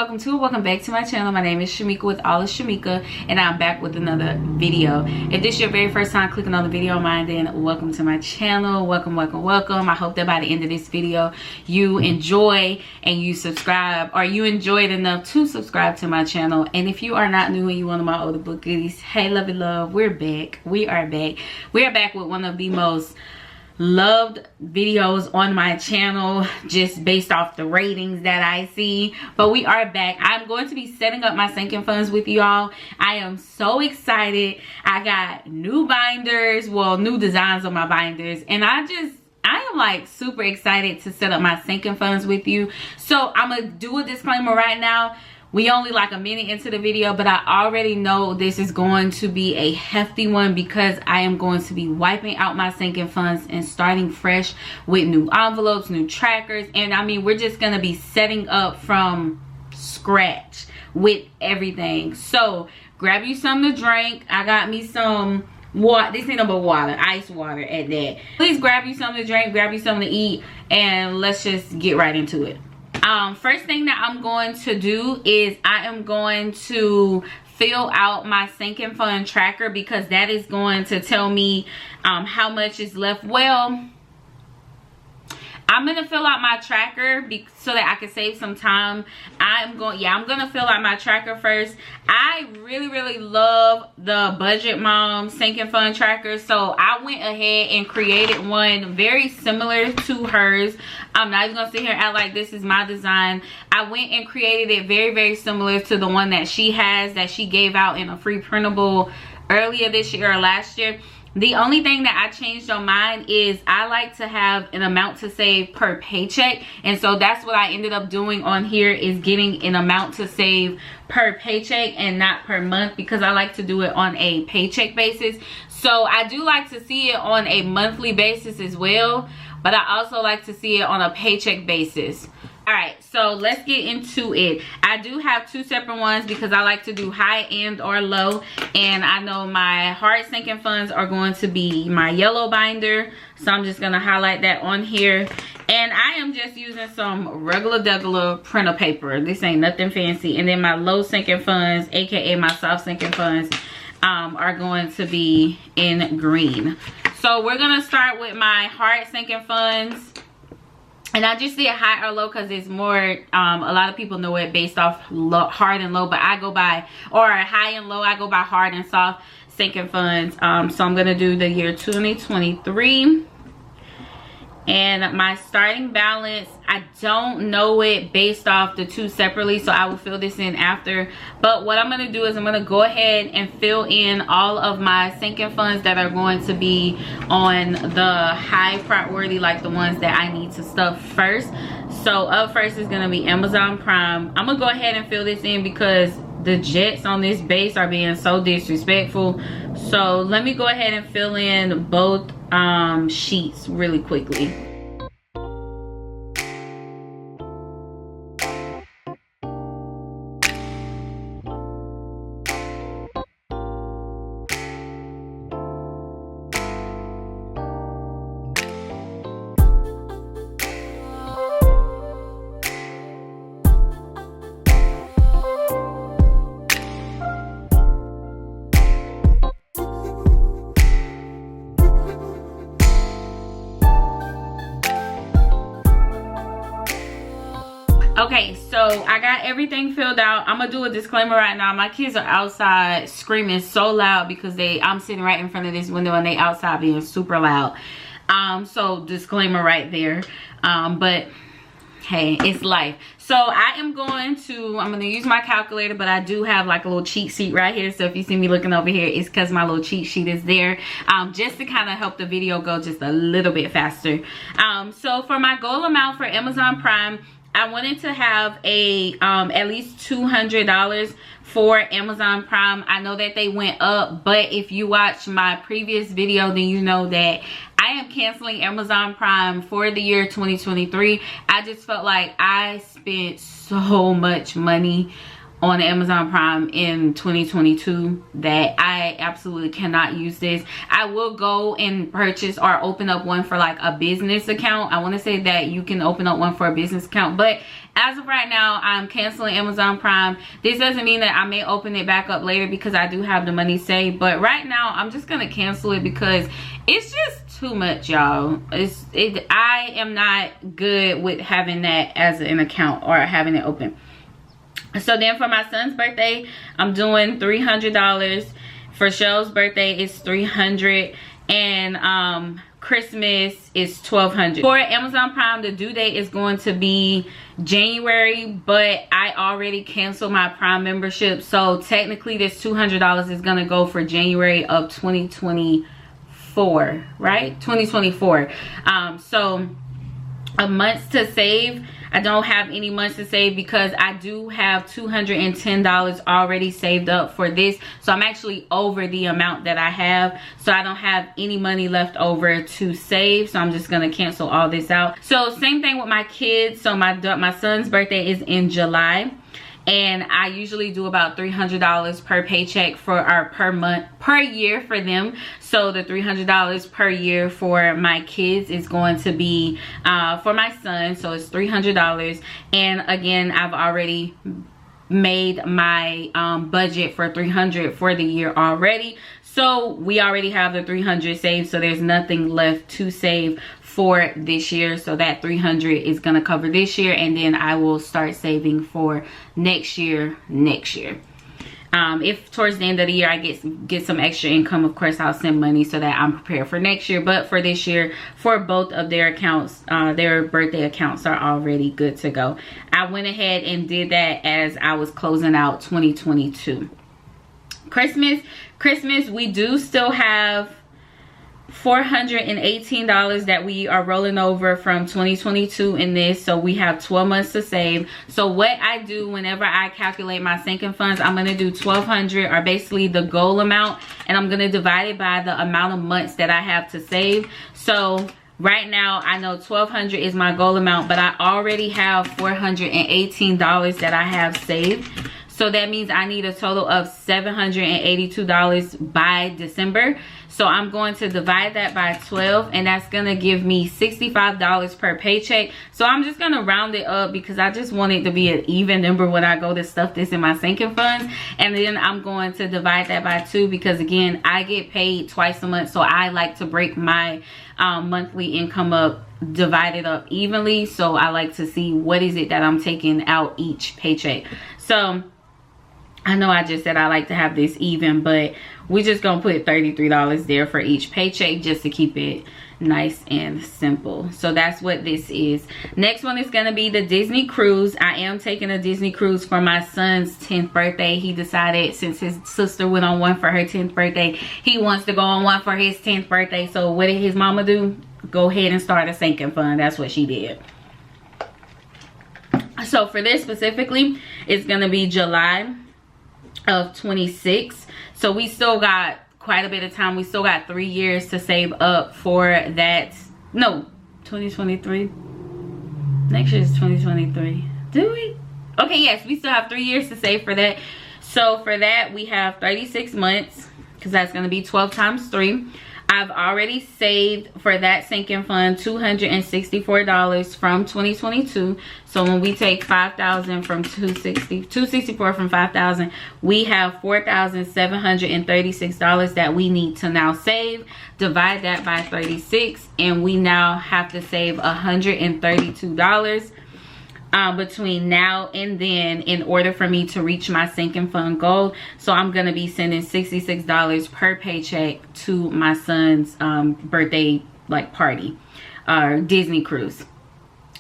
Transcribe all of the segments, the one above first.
welcome back to my channel. My name is Chameka with All is Chameka, and I'm back with another video. If this is your very first time clicking on the video of mine, then welcome to my channel. Welcome. I hope that by the end of this video you enjoy and you subscribe, or you enjoyed enough to subscribe to my channel. And if you are not new and you one of my older book goodies, hey lovey love, we're back. We are back with one of the most loved videos on my channel, just based off the ratings that I see. But we are back. I'm going to be setting up my sinking funds with y'all. I am so excited. I got new binders, well, new designs on my binders, and I am like super excited to set up my sinking funds with you. So I'm gonna do a disclaimer right now. We only like a minute into the video, but I already know this is going to be a hefty one because I am going to be wiping out my sinking funds and starting fresh with new envelopes, new trackers. And I mean, we're just going to be setting up from scratch with everything. So grab you something to drink. I got me some water. This ain't no but water, ice water at that. Please grab you something to drink, grab you something to eat, and let's just get right into it. First thing that I'm going to do is I am going to fill out my sinking fund tracker, because that is going to tell me how much is left. Well, I'm gonna fill out my tracker so that I can save some time. I'm gonna fill out my tracker first. I really love the Budget Mom sinking fund tracker, so I went ahead and created one very similar to hers. I'm not even gonna sit here and act like this is my design. I went and created it very similar to the one that she has, that she gave out in a free printable earlier this year or last year. The only thing that I changed on mine is I like to have an amount to save per paycheck. And so that's what I ended up doing on here, is getting an amount to save per paycheck and not per month, because I like to do it on a paycheck basis. So I do like to see it on a monthly basis as well, but I also like to see it on a paycheck basis. Alright, so let's get into it. I do have two separate ones because I like to do high and or low. And I know my hard sinking funds are going to be my yellow binder. So I'm just going to highlight that on here. And I am just using some regular printer paper. This ain't nothing fancy. And then my low sinking funds, aka my soft sinking funds, are going to be in green. So we're going to start with my hard sinking funds. And I just did high or low because it's more, a lot of people know it based off hard and low, but I go by, or high and low, I go by hard and soft sinking funds. So I'm going to do the year 2023. And my starting balance, I don't know it based off the two separately, so I will fill this in after. But what I'm going to do is I'm going to go ahead and fill in all of my sinking funds that are going to be on the high priority, like the ones that I need to stuff first. So up first is going to be Amazon Prime. I'm going to go ahead and fill this in because the jets on this base are being so disrespectful. So let me go ahead and fill in both sheets really quickly. Okay, so I got everything filled out. I'm gonna do a disclaimer right now. My kids are outside screaming so loud because I'm sitting right in front of this window and they outside being super loud. So disclaimer right there. But hey, it's life. So I'm gonna use my calculator, but I do have like a little cheat sheet right here. So if you see me looking over here, it's because my little cheat sheet is there, just to kind of help the video go just a little bit faster. So for my goal amount for Amazon Prime, I wanted to have a at least $200 for Amazon Prime. I know that they went up, but if you watch my previous video, then you know that I am canceling Amazon Prime for the year 2023. I just felt like I spent so much money on Amazon Prime in 2022 that I absolutely cannot use this. I will go and purchase or open up one for like a business account. I want to say that you can open up one for a business account, but as of right now, I'm canceling Amazon Prime. This doesn't mean that I may open it back up later because I do have the money saved, but right now I'm just gonna cancel it because it's just too much, y'all. I am not good with having that as an account or having it open. So then for my son's birthday, I'm doing $300. For Shell's birthday, it's $300, and Christmas is $1,200. For Amazon Prime, the due date is going to be January, but I already canceled my Prime membership, so technically this $200 is gonna go for January of 2024, right? 2024. So a month to save. I don't have any months to save because I do have $210 already saved up for this. So I'm actually over the amount that I have. So I don't have any money left over to save. So I'm just going to cancel all this out. So same thing with my kids. So my son's birthday is in July. And I usually do about $300 per paycheck for our per year for them. So the $300 per year for my kids is going to be for my son, so it's $300. And again, I've already made my budget for $300 for the year already, so we already have the $300 saved, so there's nothing left to save for this year. So that $300 is gonna cover this year, and then I will start saving for next year. If towards the end of the year I get some extra income, of course I'll send money so that I'm prepared for next year. But for this year, for both of their accounts, their birthday accounts are already good to go. I went ahead and did that as I was closing out 2022. Christmas, we do still have $418 that we are rolling over from 2022 in this, so we have 12 months to save. So what I do whenever I calculate my sinking funds, I'm going to do $1,200, or basically the goal amount, and I'm going to divide it by the amount of months that I have to save. So right now I know $1,200 is my goal amount, but I already have $418 that I have saved. So that means I need a total of $782 by December. So I'm going to divide that by 12, and that's going to give me $65 per paycheck. So I'm just going to round it up because I just want it to be an even number when I go to stuff this in my sinking funds. And then I'm going to divide that by 2 because, again, I get paid twice a month. So I like to break my monthly income up, divide it up evenly. So I like to see what is it that I'm taking out each paycheck. So I know I just said I like to have this even, but we're just gonna put $33 there for each paycheck just to keep it nice and simple. So that's what this is. Next one is gonna be the Disney cruise. I am taking a Disney cruise for my son's 10th birthday. He decided, since his sister went on one for her 10th birthday, he wants to go on one for his 10th birthday. So what did his mama do? Go ahead and start a sinking fund. That's what she did. So for this specifically, it's gonna be July of 26. So we still got quite a bit of time. We still got 3 years to save up for that. No, 2023. Next year is 2023. Do we? Okay, yes, we still have 3 years to save for that. So for that, we have 36 months because that's going to be 12 times 3. I've already saved for that sinking fund $264 from 2022. So when we take 5,000 from 264 from 5,000, we have $4,736 that we need to now save. Divide that by 36, and we now have to save $132 between now and then in order for me to reach my sinking fund goal. So I'm gonna be sending $66 per paycheck to my son's birthday party or Disney cruise.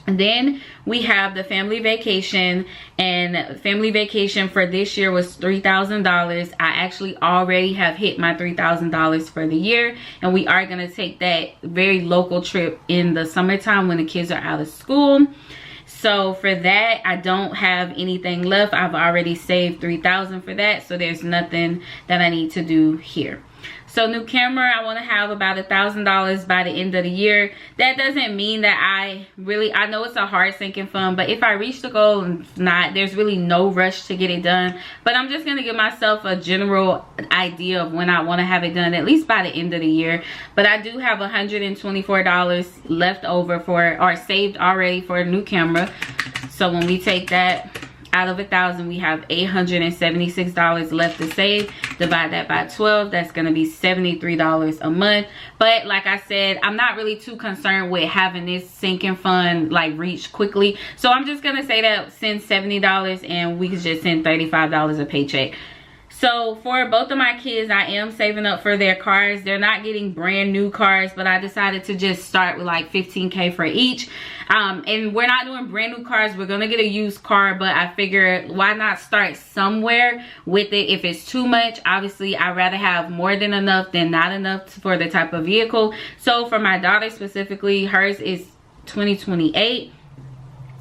And then we have the family vacation, and family vacation for this year was $3,000. I actually already have hit my $3,000 for the year, and we are gonna take that very local trip in the summertime when the kids are out of school. So for that, I don't have anything left. I've already saved $3,000 for that, so there's nothing that I need to do here. So new camera, I want to have about $1,000 by the end of the year. That doesn't mean that I know it's a hard sinking fund, but if I reach the goal and not, there's really no rush to get it done. But I'm just going to give myself a general idea of when I want to have it done, at least by the end of the year. But I do have $124 left over or saved already for a new camera. So when we take that out of 1,000, we have $876 left to save. Divide that by 12, that's going to be $73 a month. But like I said, I'm not really too concerned with having this sinking fund like reach quickly, so I'm just going to say that send $70 and we can just send $35 a paycheck. So for both of my kids, I am saving up for their cars. They're not getting brand new cars, but I decided to just start with like $15K for each. And we're not doing brand new cars. We're gonna get a used car, but I figured why not start somewhere with it. If it's too much, obviously I'd rather have more than enough than not enough for the type of vehicle. So for my daughter specifically, hers is 2028.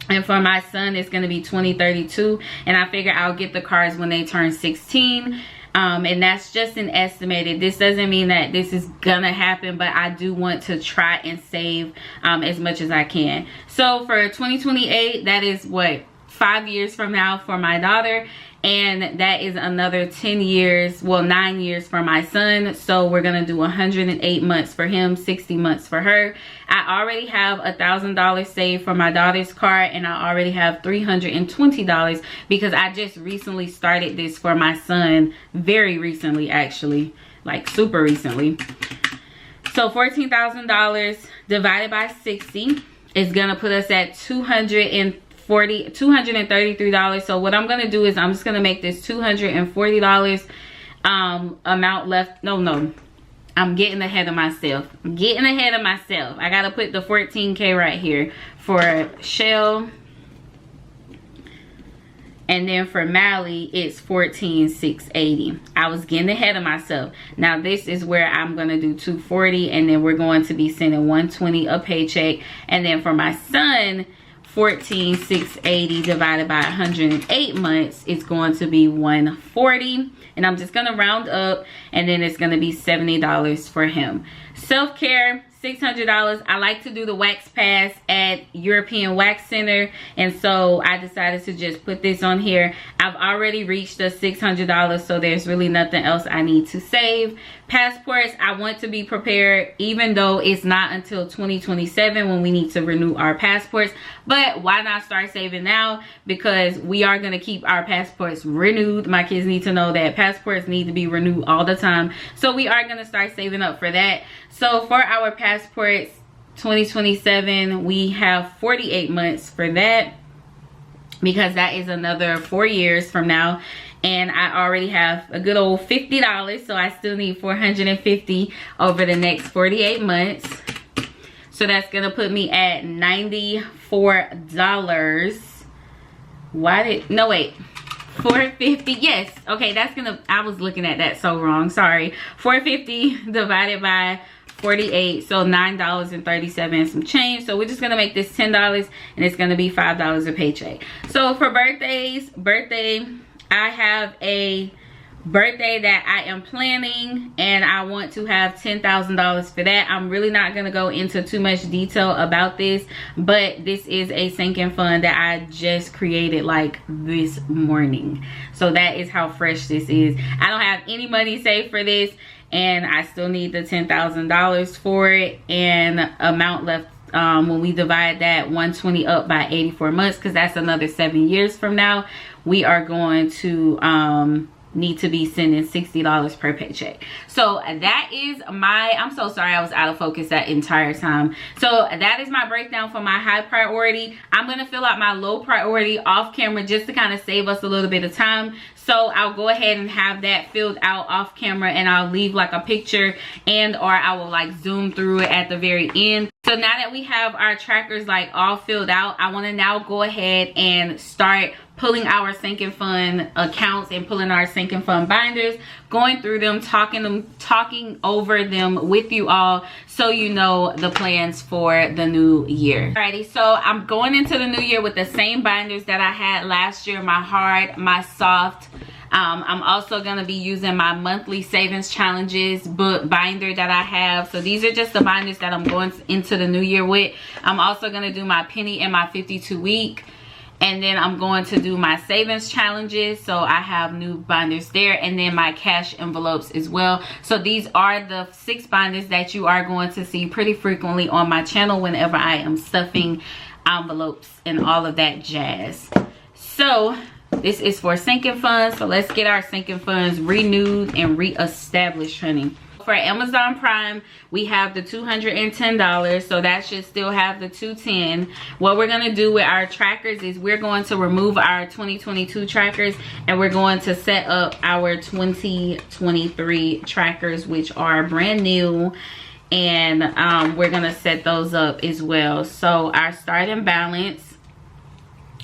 And for my son, it's going to be 2032. And I figure I'll get the cars when they turn 16. And that's just an estimated. This doesn't mean that this is going to happen, but I do want to try and save as much as I can. So for 2028, that is what, 5 years from now for my daughter. And that is another 10 years, well, 9 years for my son. So we're gonna do 108 months for him, 60 months for her. I already have $1,000 saved for my daughter's car, and I already have $320 because I just recently started this for my son. Very recently, actually, like super recently. So $14,000 divided by 60 is gonna put us at $233. So what I'm gonna do is I'm just gonna make this $240 amount left. No, I'm getting ahead of myself. I gotta put the 14K right here for Shell, and then for Mally it's 14,680. I was getting ahead of myself. Now this is where I'm gonna do 240, and then we're going to be sending 120 a paycheck. And then for my son, 14,680 divided by 108 months is going to be 140, and I'm just gonna round up, and then it's gonna be $70 for him. Self-care, $600. I like to do the wax pass at European Wax Center, and so I decided to just put this on here. I've already reached the $600, so there's really nothing else I need to save. Passports, I want to be prepared, even though it's not until 2027 when we need to renew our passports. But why not start saving now? Because we are going to keep our passports renewed. My kids need to know that passports need to be renewed all the time, so we are going to start saving up for that. So for our passports 2027, we have 48 months for that, because that is another 4 years from now. And I already have a good old $50, so I still need $450 over the next 48 months. So that's gonna put me at $94. No wait, $450. Yes, okay, that's gonna, I was looking at that so wrong, sorry. $450 divided by 48, so $9.37 some change. So we're just gonna make this $10, and it's gonna be $5 a paycheck. So for birthday, I have a birthday that I am planning, and I want to have $10,000 for that. I'm really not gonna go into too much detail about this, but this is a sinking fund that I just created like this morning. So that is how fresh this is. I don't have any money saved for this, and I still need the $10,000 for it, and amount left when we divide that 120 up by 84 months, because that's another 7 years from now, we are going to need to be sending $60 per paycheck. So that is my, I'm so sorry I was out of focus that entire time. So that is my breakdown for my high priority. I'm gonna fill out my low priority off camera just to kind of save us a little bit of time. So I'll go ahead and have that filled out off camera, and I'll leave like a picture, and or I will like zoom through it at the very end. So now that we have our trackers like all filled out, I want to now go ahead and start pulling our sinking fund accounts and pulling our sinking fund binders, going through them, talking over them with you all, so you know the plans for the new year. Alrighty, so I'm going into the new year with the same binders that I had last year, my hard, my soft, I'm also going to be using my monthly savings challenges book binder that I have. So these are just the binders that I'm going into the new year with. I'm also going to do my penny and my 52 week. And then I'm going to do my savings challenges. So I have new binders there. And then my cash envelopes as well. So these are the 6 binders that you are going to see pretty frequently on my channel whenever I am stuffing envelopes and all of that jazz. So this is for sinking funds. So let's get our sinking funds renewed and reestablished, honey. For Amazon Prime, we have the $210, so that should still have the $210. What we're going to do with our trackers is we're going to remove our 2022 trackers and we're going to set up our 2023 trackers, which are brand new, and we're going to set those up as well. So our starting balance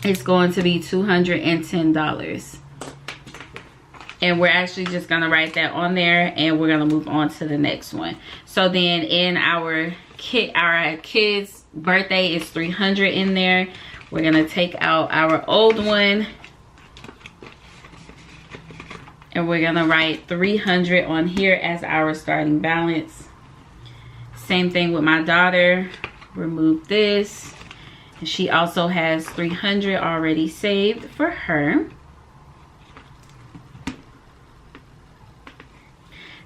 is going to be $210. And we're actually just going to write that on there, and we're going to move on to the next one. So then in our kids' birthday is $300 in there. We're going to take out our old one, and we're going to write $300 on here as our starting balance. Same thing with my daughter. Remove this. And she also has $300 already saved for her.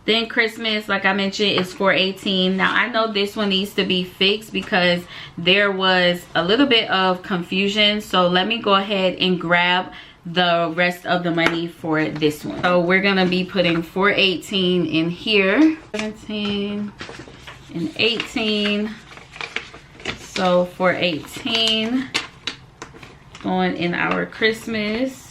Then Christmas, like I mentioned, is $418. Now I know this one needs to be fixed because there was a little bit of confusion. So let me go ahead and grab the rest of the money for this one. So we're gonna be putting $418 in here, 17 and 18. So $418 going in our Christmas.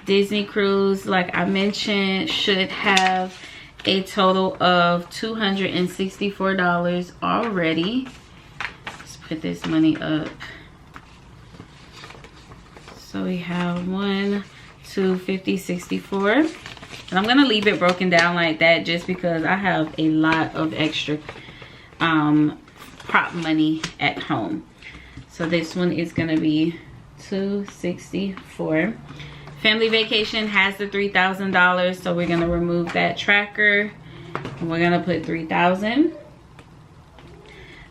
Disney cruise, like I mentioned, should have a total of $264 already. Let's put this money up. So we have 1, 2, 50, 64. And I'm gonna leave it broken down like that just because I have a lot of extra prop money at home. So this one is gonna be 264. Family vacation has the $3,000, so we're gonna remove that tracker and we're gonna put $3,000.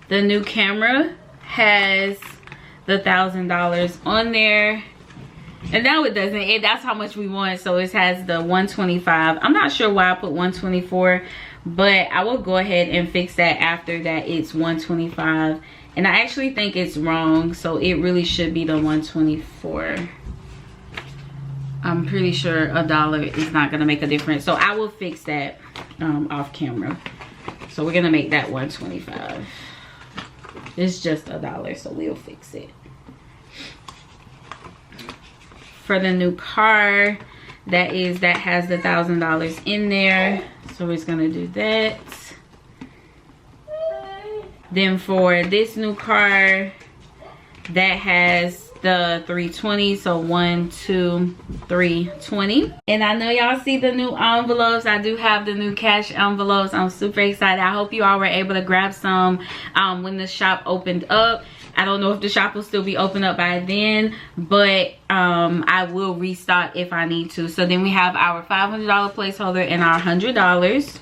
The new camera has the $1,000 on there, and now it doesn't. That's how much we want, so it has the $125. I'm not sure why I put $124, but I will go ahead and fix that after that. It's $125, and I actually think it's wrong, so it really should be the $124. I'm pretty sure $1 is not gonna make a difference, so I will fix that off camera. So we're gonna make that $125. It's just $1, so we'll fix it. For the new car, that has the $1,000 in there, so we're just gonna do that. Then for this new car, that has the $320, so 1, 2, 3, 20. And I know y'all see the new envelopes. I do have the new cash envelopes. I'm super excited. I hope you all were able to grab some when the shop opened up. I don't know if the shop will still be open up by then, but I will restock if I need to. So then we have our $500 placeholder and our $100.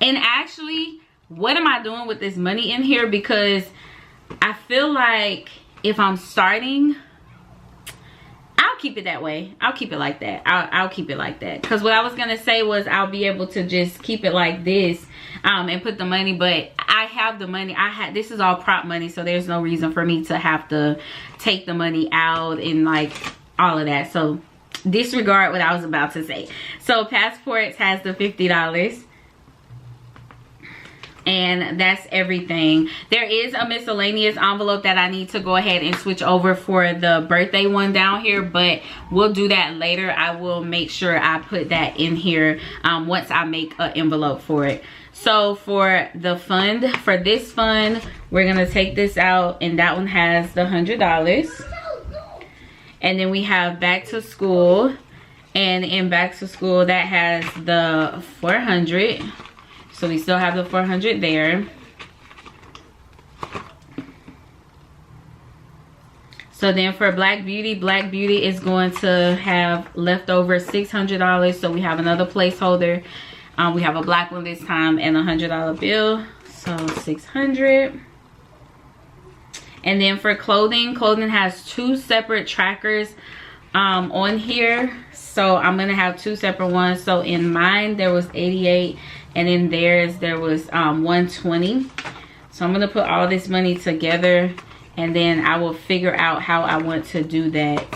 And actually, what am I doing with this money in here? Because I feel like if I'm starting, I'll keep it that way. I'll keep it like that. I'll keep it like that. Because what I was going to say was I'll be able to just keep it like this and put the money. But I have the money. This is all prop money. So there's no reason for me to have to take the money out and like all of that. So disregard what I was about to say. So passports has the $50. And that's everything. There is a miscellaneous envelope that I need to go ahead and switch over for the birthday one down here, but we'll do that later. I will make sure I put that in here once I make an envelope for it. So for the fund, for this fund, we're gonna take this out, and that one has the $100. And then we have back to school, and in back to school that has the $400. So we still have the $400 there. So then for Black Beauty is going to have leftover $600. So we have another placeholder. We have a black one this time and a $100 bill. So $600. And then for clothing has 2 separate trackers on here. So I'm gonna have 2 separate ones. So in mine there was 88, and in theirs there was 120. So I'm gonna put all this money together, and then I will figure out how I want to do that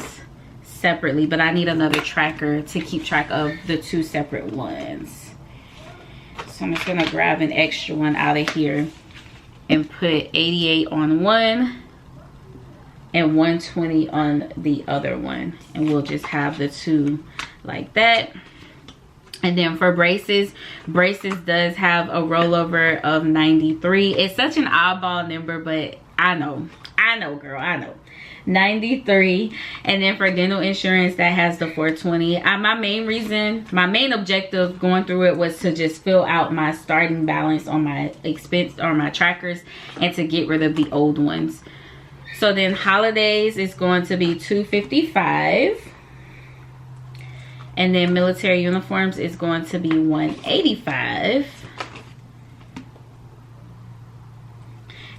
separately. But I need another tracker to keep track of the 2 separate ones. So I'm just gonna grab an extra one out of here and put 88 on one and 120 on the other one, and we'll just have the 2 like that. And then for braces does have a rollover of 93. It's such an oddball number, but I know girl, I know. 93. And then for dental insurance, that has the 420. My main objective going through it was to just fill out my starting balance on my expense or my trackers, and to get rid of the old ones. So then holidays is going to be $255. And then military uniforms is going to be $185.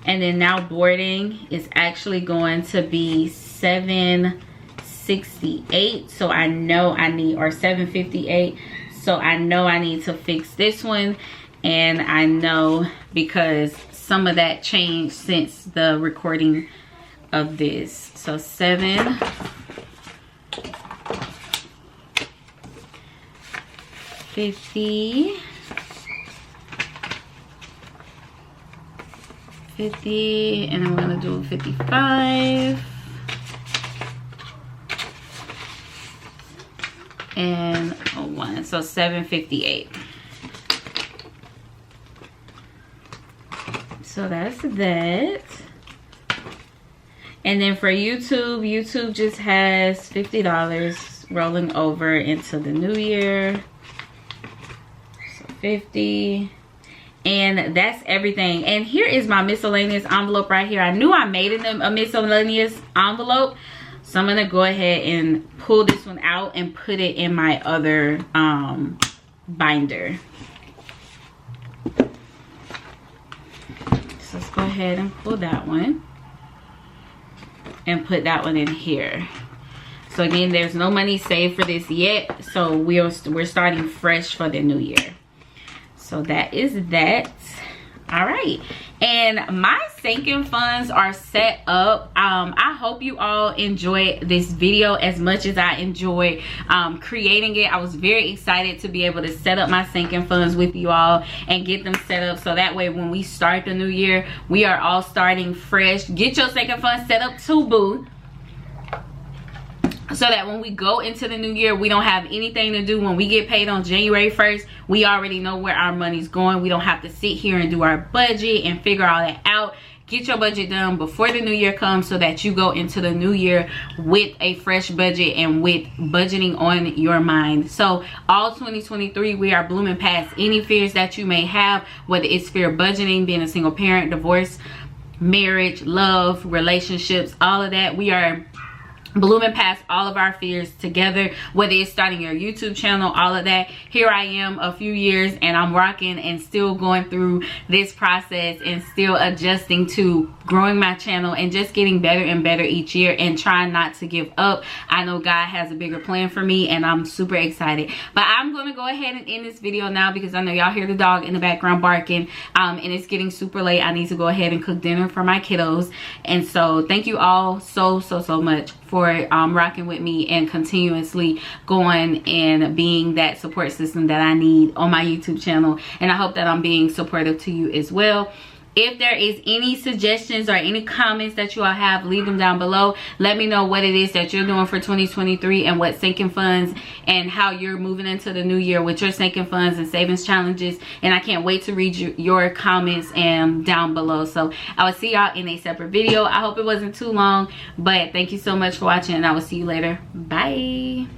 And then now boarding is actually going to be $768. So I know I need, or $758. So I know I need to fix this one. And I know because some of that changed since the recording of this. So 750, 50, and I'm gonna do 55, and a 1, so 758. So that's that. And then for YouTube just has $50 rolling over into the new year. So 50. And that's everything. And here is my miscellaneous envelope right here. I knew I made a miscellaneous envelope. So I'm gonna go ahead and pull this one out and put it in my other binder. So let's go ahead and pull that one and put that one in here. So again, there's no money saved for this yet, so we're starting fresh for the new year. So that is that. All right, and my sinking funds are set up. I hope you all enjoyed this video as much as I enjoyed creating it. I was very excited to be able to set up my sinking funds with you all and get them set up, so that way when we start the new year, we are all starting fresh. Get your sinking funds set up too, boo, so that when we go into the new year, we don't have anything to do. When we get paid on January 1st, we already know where our money's going. We don't have to sit here and do our budget and figure all that out. Get your budget done before the new year comes, so that you go into the new year with a fresh budget and with budgeting on your mind. So all 2023, we are blooming past any fears that you may have, whether it's fear of budgeting, being a single parent, divorce, marriage, love, relationships, all of that. We are blooming past all of our fears together, whether it's starting your YouTube channel, all of that. Here I am a few years and I'm rocking and still going through this process and still adjusting to growing my channel and just getting better and better each year and trying not to give up. I know God has a bigger plan for me and I'm super excited. But I'm going to go ahead and end this video now because I know y'all hear the dog in the background barking, and it's getting super late. I need to go ahead and cook dinner for my kiddos. And so thank you all so much for rocking with me and continuously going and being that support system that I need on my YouTube channel. And I hope that I'm being supportive to you as well. If there is any suggestions or any comments that you all have, leave them down below. Let me know what it is that you're doing for 2023 and what sinking funds and how you're moving into the new year with your sinking funds and savings challenges. And I can't wait to read your comments down below. So I will see y'all in a separate video. I hope it wasn't too long, but thank you so much for watching and I will see you later. Bye.